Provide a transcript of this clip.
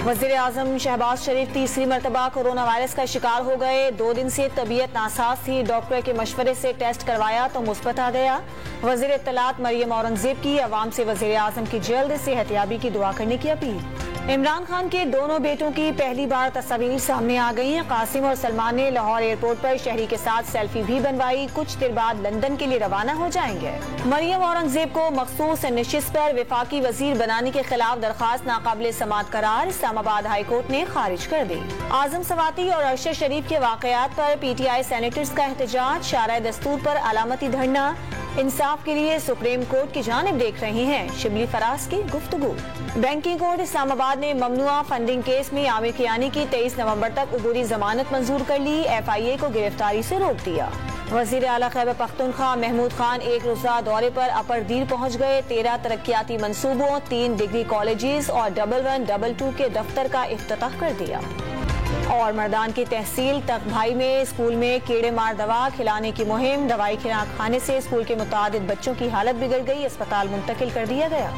वज़ीर आज़म शहबाज शरीफ तीसरी मरतबा कोरोना वायरस का शिकार हो गए। 2 दिन से तबीयत नासाज थी। डॉक्टर के मशवरे से टेस्ट करवाया तो मुस्बत आ गया। वज़ीर इत्तलात मरियम औरंगज़ेब की अवाम से वज़ीर आज़म की जल्द सेहतियाबी की दुआ करने की अपील। इमरान खान के दोनों बेटों की पहली बार तस्वीर सामने आ गई हैं। कासिम और सलमान ने लाहौर एयरपोर्ट पर शहरी के साथ सेल्फी भी बनवाई। कुछ देर बाद लंदन के लिए रवाना हो जाएंगे। मरियम औरंगज़ेब को मखसूस नशिस्त पर वफाकी वजीर बनाने के खिलाफ दरखास्त नाकाबिल समाअत करार इस्लामाबाद हाई कोर्ट ने खारिज कर दी। आजम सवाती और अरशद शरीफ के वाकयात पर PTI सेनेटर्स का एहतजाज। शारा दस्तूर पर अलामती धरना। इंसाफ के लिए सुप्रीम कोर्ट की जानिब देख रही हैं शिबली फराज की गुफ्तगू। बैंकिंग कोर्ट इस्लामाबाद ने ममनुआ फंडिंग केस में आमिर कियानी की 23 नवंबर तक उबूरी जमानत मंजूर कर ली। FIA को गिरफ्तारी से रोक दिया। वजीर आला खैबर पख्तूनख्वा महमूद खान एक रोजा दौरे पर अपर दीर पहुंच गए। 13 तरक्याती मंसूबों, 3 डिग्री कॉलेजेस और 1122 के दफ्तर का इफ्तिताह कर दिया। और मर्दान की तहसील तकभाई में स्कूल में कीड़े मार दवा खिलाने की मुहिम। दवाई खाने से स्कूल के मुतादिद बच्चों की हालत बिगड़ गई। अस्पताल मुंतकिल कर दिया गया।